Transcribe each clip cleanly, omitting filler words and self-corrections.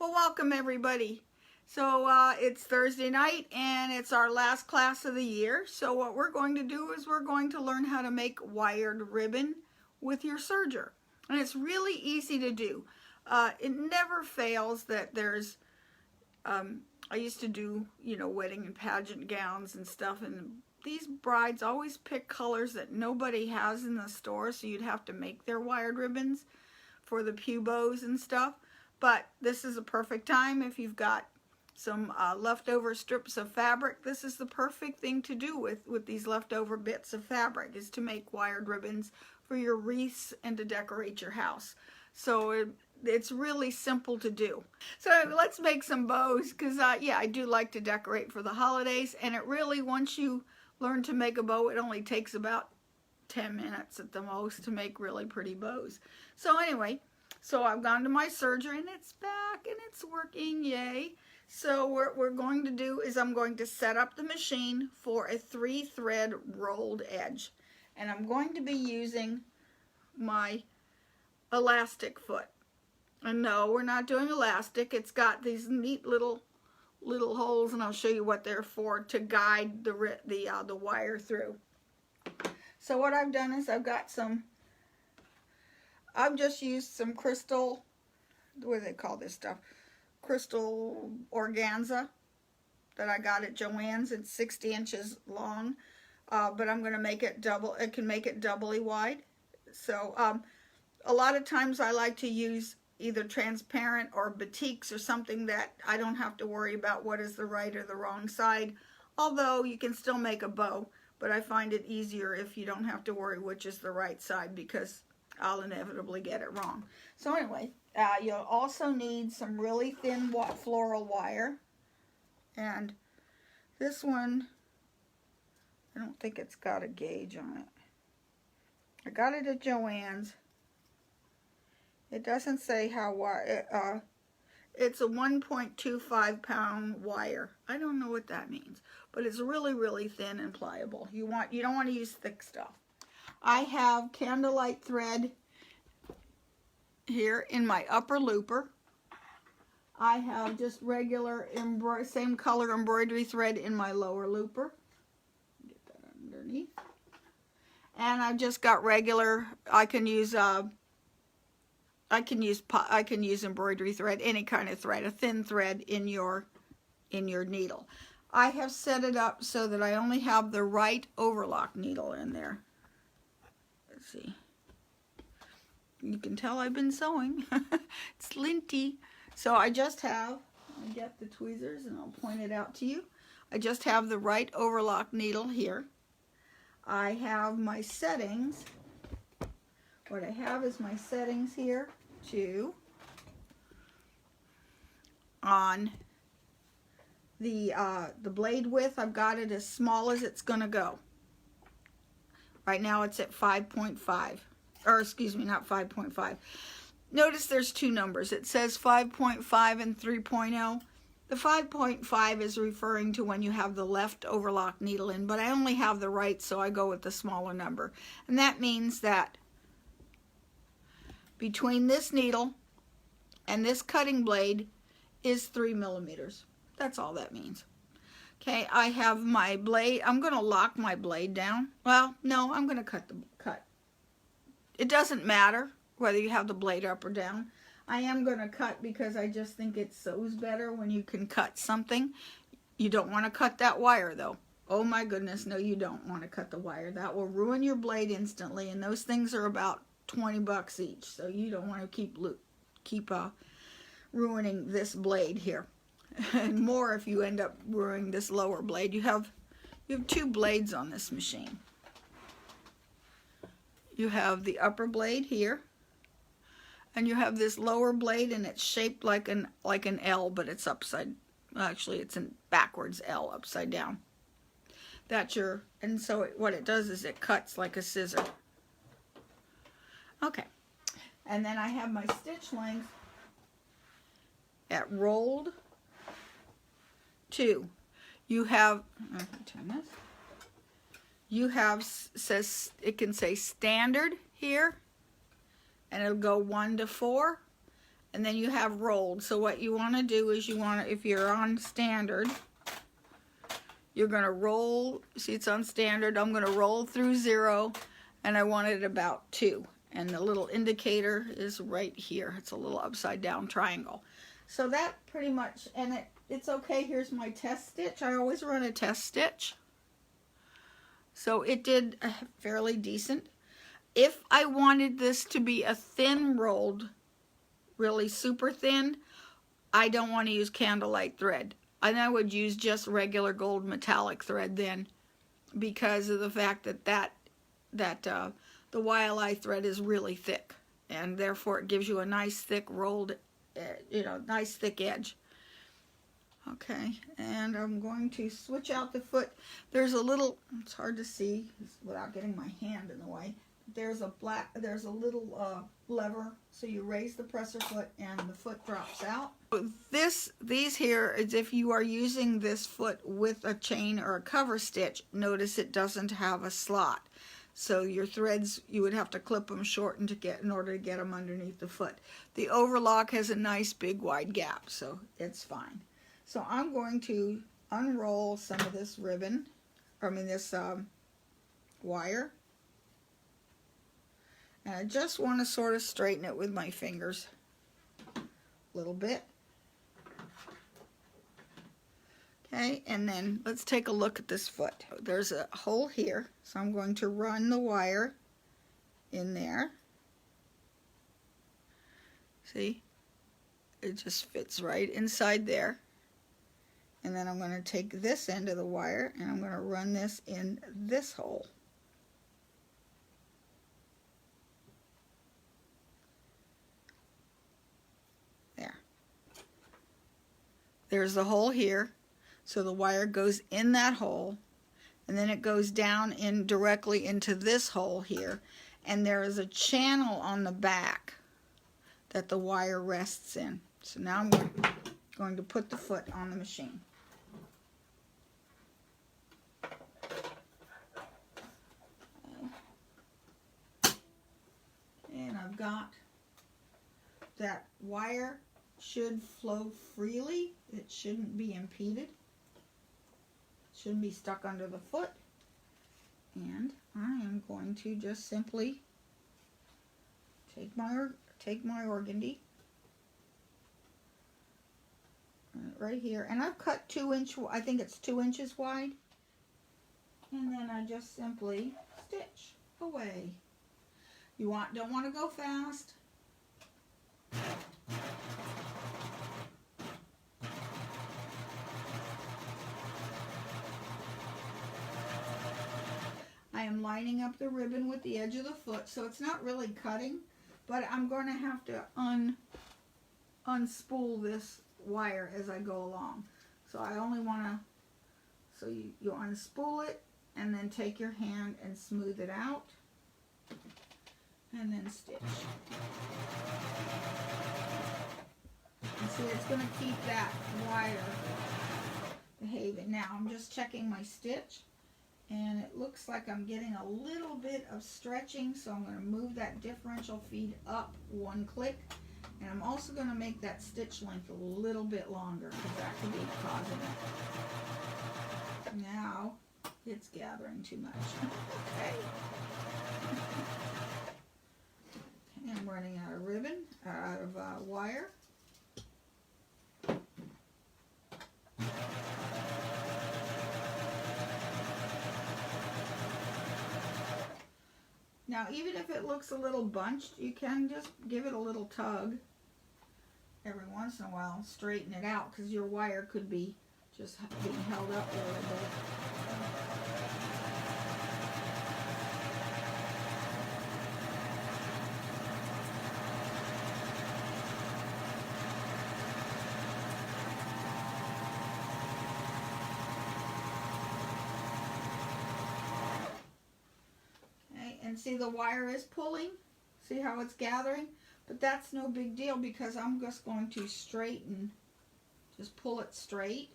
Well, welcome everybody. So it's Thursday night and it's our last class of the year. So what we're going to do is we're going to learn how to make wired ribbon with your serger. And it's really easy to do. It never fails that there's, I used to do, wedding and pageant gowns and stuff, and these brides always pick colors that nobody has in the store, so you'd have to make their wired ribbons for the pew bows and stuff. But this is a perfect time if you've got some leftover strips of fabric. This is the perfect thing to do with these leftover bits of fabric, is to make wired ribbons for your wreaths and to decorate your house. So it's really simple to do. So let's make some bows, because yeah, I do like to decorate for the holidays, and it really, once you learn to make a bow, it only takes about 10 minutes at the most to make really pretty bows. So anyway, so I've gone to my serger and it's back and it's working, yay. So what we're going to do is I'm going to set up the machine for a 3-thread rolled edge. And I'm going to be using my elastic foot. And no, we're not doing elastic. It's got these neat little holes, and I'll show you what they're for, to guide the wire through. So what I've done is I've just used some crystal, what do they call this stuff? Crystal organza that I got at Joann's. It's 60 inches long, but I'm going to make it double. It can make it doubly wide. So a lot of times I like to use either transparent or batiks or something that I don't have to worry about what is the right or the wrong side. Although you can still make a bow, but I find it easier if you don't have to worry which is the right side, because I'll inevitably get it wrong. So anyway, you'll also need some really thin floral wire. And this one, I don't think it's got a gauge on it. I got it at Joann's. It doesn't say how wide. It's a 1.25 pound wire. I don't know what that means, but it's really, really thin and pliable. You don't want to use thick stuff. I have candlelight thread here in my upper looper. I have just regular same color embroidery thread in my lower looper. Get that underneath. And I've just got regular. I can use embroidery thread, any kind of thread, a thin thread in your needle. I have set it up so that I only have the right overlock needle in there. Let's see. You can tell I've been sewing. It's linty. So I just have, I'll get the tweezers and I'll point it out to you. I just have the right overlock needle here. I have my settings. What I have is my settings here too. On the blade width, I've got it as small as it's gonna go. Right now it's at 5.5, or excuse me, not 5.5. Notice there's two numbers. It says 5.5 and 3.0. The 5.5 is referring to when you have the left overlock needle in, but I only have the right, so I go with the smaller number. And that means that between this needle and this cutting blade is 3 millimeters. That's all that means. Okay, I have my blade. I'm going to lock my blade down. Well, no, I'm going to cut. It doesn't matter whether you have the blade up or down. I am going to cut because I just think it sews better when you can cut something. You don't want to cut that wire though. Oh my goodness, no, you don't want to cut the wire. That will ruin your blade instantly, and those things are about 20 bucks each. So you don't want to keep ruining this blade here. And more if you end up ruining this lower blade. You have two blades on this machine. You have the upper blade here, and you have this lower blade, and it's shaped like an L, but it's actually it's in backwards L, upside down. And so what it does is it cuts like a scissor. Okay, and then I have my stitch length at rolled 2. You have, turn this. You have, it can say standard here, and it'll go 1 to 4, and then you have rolled. So what you want to do is if you're on standard, you're going to roll. See, it's on standard. I'm going to roll through 0, and I want it about 2. And the little indicator is right here. It's a little upside down triangle. So that pretty much, and it's okay. Here's my test stitch. I always run a test stitch. So it did fairly decent. If I wanted this to be a thin rolled, really super thin, I don't want to use candlelight thread. And I would use just regular gold metallic thread then, because of the fact that the Wildlife thread is really thick, and therefore it gives you a nice thick rolled, nice thick edge. Okay, and I'm going to switch out the foot. There's a little, it's hard to see without getting my hand in the way. There's a little lever, so you raise the presser foot and the foot drops out. These here is if you are using this foot with a chain or a cover stitch. Notice it doesn't have a slot, so your threads, you would have to clip them short in order to get them underneath the foot. The overlock has a nice big wide gap, so it's fine. So I'm going to unroll some of this ribbon, this wire. And I just want to sort of straighten it with my fingers a little bit. Okay, and then let's take a look at this foot. There's a hole here, so I'm going to run the wire in there. See? It just fits right inside there. And then I'm going to take this end of the wire and I'm going to run this in this hole. There. There's the hole here. So the wire goes in that hole, and then it goes down directly into this hole here. And there is a channel on the back that the wire rests in. So now I'm going to put the foot on the machine. And I've got that wire should flow freely. It shouldn't be impeded. It shouldn't be stuck under the foot. And I am going to just simply take my organdy right here, and I've cut 2 inch. I think it's 2 inches wide, and then I just simply stitch away. You don't want to go fast. I am lining up the ribbon with the edge of the foot, so it's not really cutting, but I'm going to have to unspool this wire as I go along. So I only want to, so you unspool it and then take your hand and smooth it out and then stitch. And see, it's going to keep that wire behaving. Now I'm just checking my stitch, and it looks like I'm getting a little bit of stretching, so I'm going to move that differential feed up 1 click. And I'm also going to make that stitch length a little bit longer, because that could be causing it. Now it's gathering too much. Okay. I'm running out of ribbon, out of wire. Now, even if it looks a little bunched, you can just give it a little tug every once in a while and straighten it out, because your wire could be just being held up a little bit. And see, the wire is pulling. See how it's gathering? But that's no big deal, because I'm just going to straighten, just pull it straight.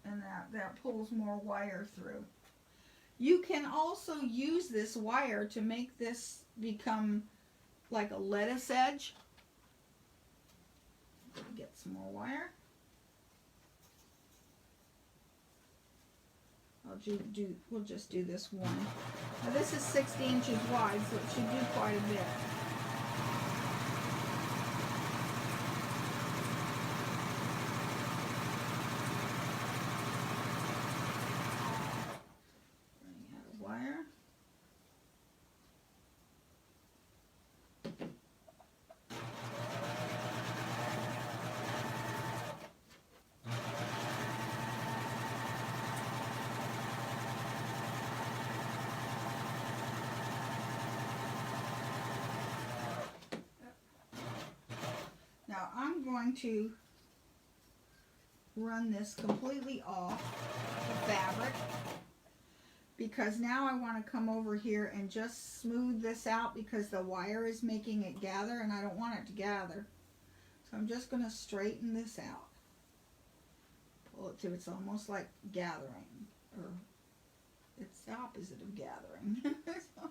And that pulls more wire through. You can also use this wire to make this become like a lettuce edge. Get some more wire. We'll just do this one. Now this is 60 inches wide, so it should do quite a bit. Running out of wire. Now I'm going to run this completely off the fabric because now I want to come over here and just smooth this out because the wire is making it gather and I don't want it to gather. So I'm just going to straighten this out. Pull it to it's almost like gathering, or it's the opposite of gathering. So,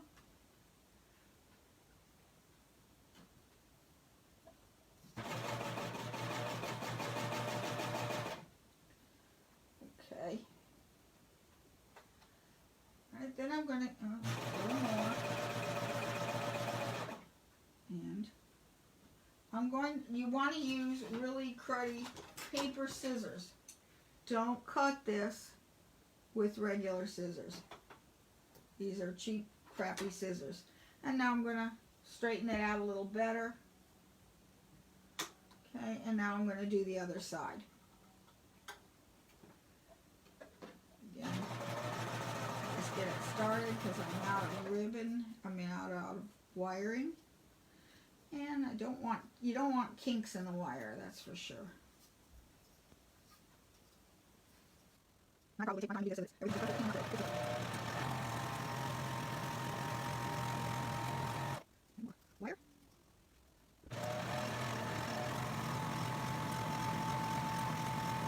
okay. Alright, then I'm going to a little more. And you want to use really cruddy paper scissors. Don't cut this with regular scissors. These are cheap, crappy scissors. And now I'm going to straighten it out a little better. Okay, and now I'm going to do the other side. Again, just get it started because I'm out of ribbon. Out of wiring. And you don't want kinks in the wire, that's for sure. I probably take my time to do this so everything's perfect. Wire.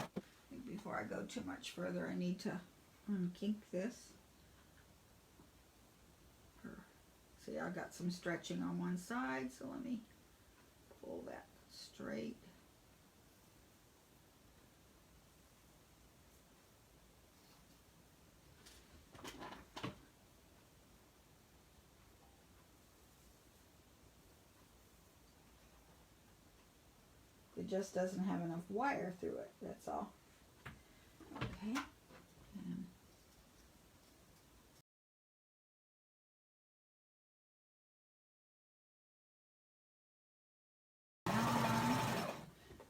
I think before I go too much further, I need to unkink this. See, I got some stretching on one side, so let me pull that straight. It just doesn't have enough wire through it, that's all. Okay.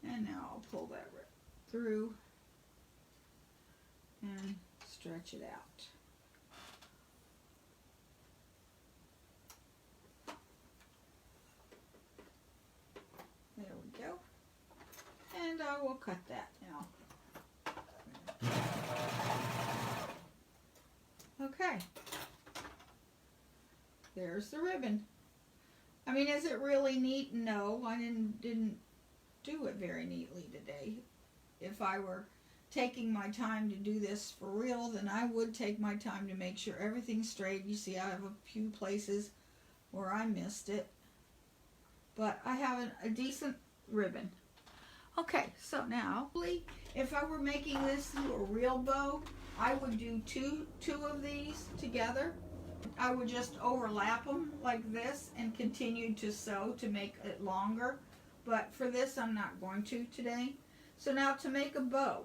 And now I'll pull that right through and stretch it out. There we go. And I will cut that now. Okay. There's the ribbon. Is it really neat? No, I didn't do it very neatly today. If I were taking my time to do this for real, then I would take my time to make sure everything's straight. You see, I have a few places where I missed it, but I have a decent ribbon. Okay, so now, if I were making this into a real bow, I would do two of these together. I would just overlap them like this and continue to sew to make it longer. But for this, I'm not going to today. So now to make a bow,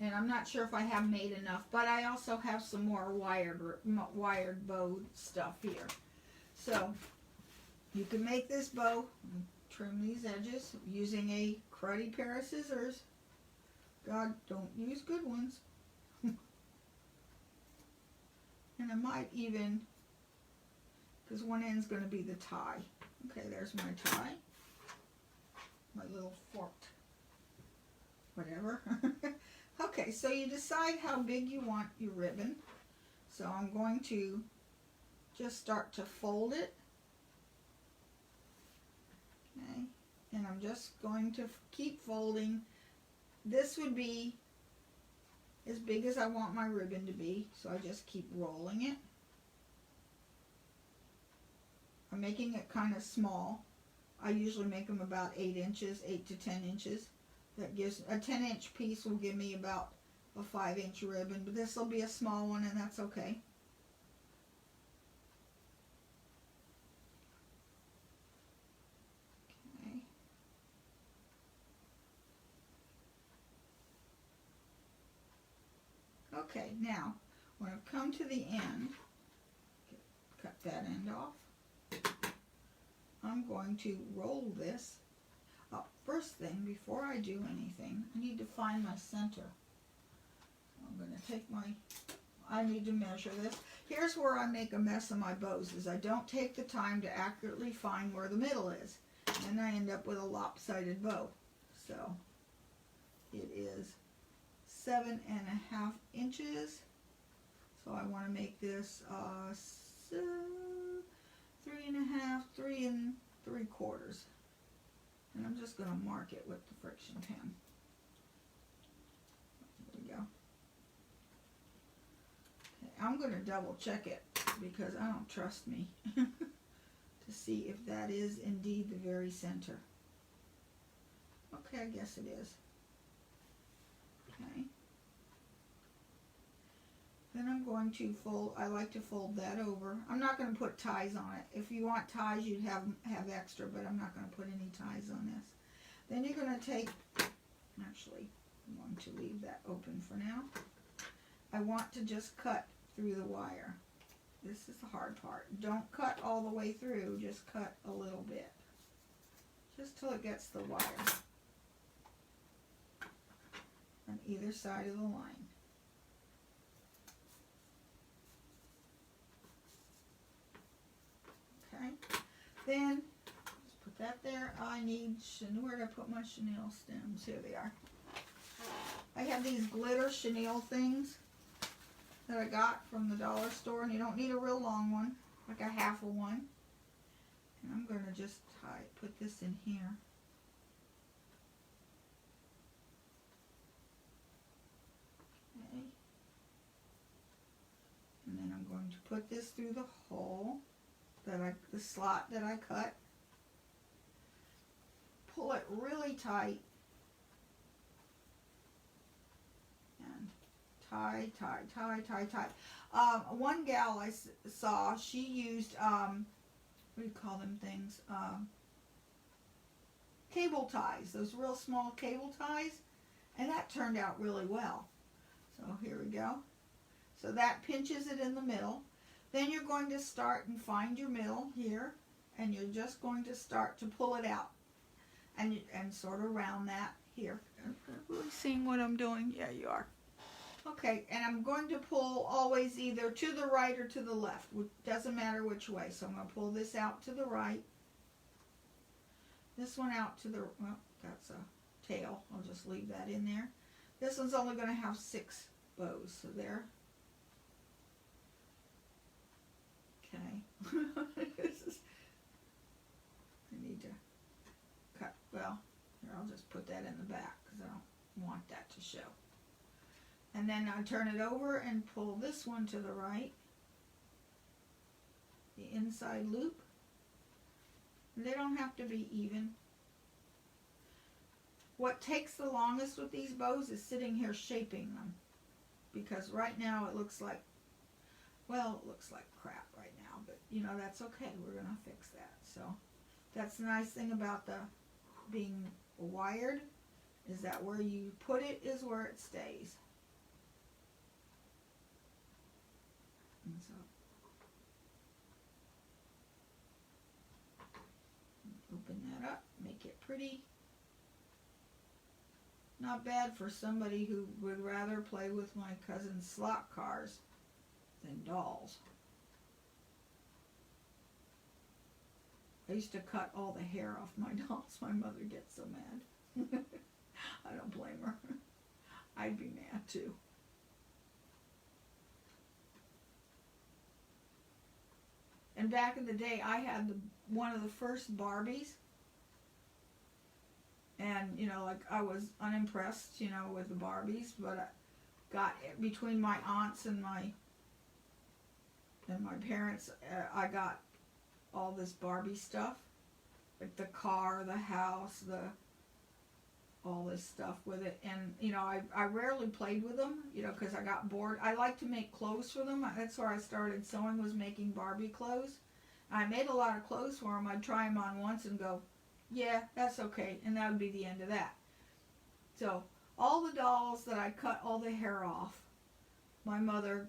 and I'm not sure if I have made enough, but I also have some more wired bow stuff here. So you can make this bow, trim these edges using a cruddy pair of scissors. God, don't use good ones. And I might even, because one end's going to be the tie. Okay, there's my tie. My little forked whatever. Okay, so you decide how big you want your ribbon. So I'm going to just start to fold it. Okay, and I'm just going to keep folding. This would be as big as I want my ribbon to be, so I just keep rolling it. I'm making it kind of small. I usually make them about 8 inches, 8 to 10 inches. That gives, a 10-inch piece will give me about a 5-inch ribbon, but this will be a small one, and that's okay. Okay. Okay, now, when I've come to the end, cut that end off. I'm going to roll this. First thing, before I do anything, I need to find my center. I'm going to take my, I need to measure this. Here's where I make a mess of my bows, is I don't take the time to accurately find where the middle is. And I end up with a lopsided bow. So, it is 7.5 inches. So I want to make this 3.5, 3 3/4. And I'm just going to mark it with the friction pen. There we go. Okay, I'm going to double check it because I don't trust me to see if that is indeed the very center. Okay, I guess it is. Okay. Then I'm going to fold, I like to fold that over. I'm not going to put ties on it. If you want ties, you'd have extra, but I'm not going to put any ties on this. Then you're going to take, actually, I'm going to leave that open for now. I want to just cut through the wire. This is the hard part. Don't cut all the way through, just cut a little bit. Just till it gets the wire on either side of the line. Okay, then just put that there. I need, where did I put my chenille stems? Here they are. I have these glitter chenille things that I got from the dollar store, and you don't need a real long one, like a half a one. And I'm going to just put this in here. Okay. And then I'm going to put this through the hole. The slot that I cut. Pull it really tight and tie. One gal I saw, she used what do you call them things? Cable ties, those real small cable ties, and that turned out really well. So here we go. So that pinches it in the middle. Then you're going to start and find your middle here, and you're just going to start to pull it out, and sort of round that here. Really seeing what I'm doing? Yeah, you are. Okay, and I'm going to pull always either to the right or to the left. It doesn't matter which way. So I'm going to pull this out to the right. This one out to the, well, that's a tail. I'll just leave that in there. This one's only going to have 6 bows, so there. Okay. I need to cut, well, here, I'll just put that in the back because I don't want that to show. And then I turn it over and pull this one to the right, the inside loop. They don't have to be even. What takes the longest with these bows is sitting here shaping them, because right now it looks like, well, it looks like crap right now, but you know, that's okay. We're going to fix that. So that's the nice thing about the being wired, is that where you put it is where it stays. And so open that up, make it pretty. Not bad for somebody who would rather play with my cousin's slot cars than dolls. I used to cut all the hair off my dolls. My mother gets so mad. I don't blame her. I'd be mad too. And back in the day, I had one of the first Barbies. And, you know, like, I was unimpressed, you know, with the Barbies, but I got, between my aunts and my parents, I got all this Barbie stuff. Like the car, the house, all this stuff with it. And, you know, I rarely played with them, you know, because I got bored. I like to make clothes for them. That's where I started sewing, was making Barbie clothes. I made a lot of clothes for them. I'd try them on once and go, yeah, that's okay. And that would be the end of that. So all the dolls that I cut all the hair off, my mother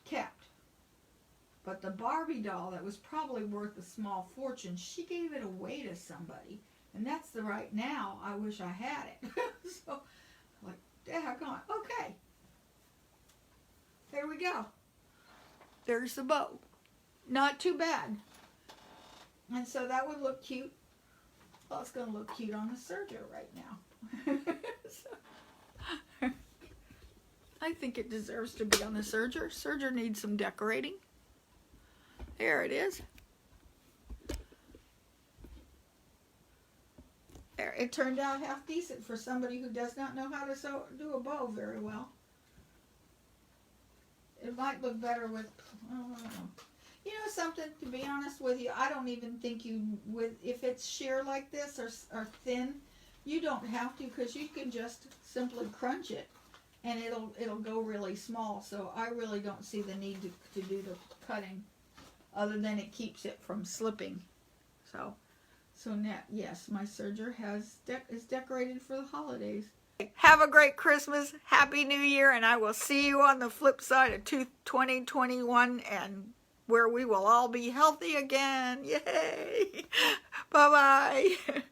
kept. But the Barbie doll that was probably worth a small fortune, she gave it away to somebody. And that's the right now. I wish I had it. So, like, daggone. Okay. There we go. There's the bow. Not too bad. And so that would look cute. Well, it's going to look cute on the Serger right now. So, I think it deserves to be on the Serger. Serger needs some decorating. There it is. There, it turned out half decent for somebody who does not know how to do a bow very well. It might look better with, I don't know. You know something, to be honest with you, I don't even think if it's sheer like this or thin, you don't have to, because you can just simply crunch it and it'll go really small. So I really don't see the need to do the cutting, other than it keeps it from slipping. So now, yes, my Serger is decorated for the holidays. Have a great Christmas, Happy New Year, and I will see you on the flip side of 2021, and where we will all be healthy again. Yay! Bye-bye.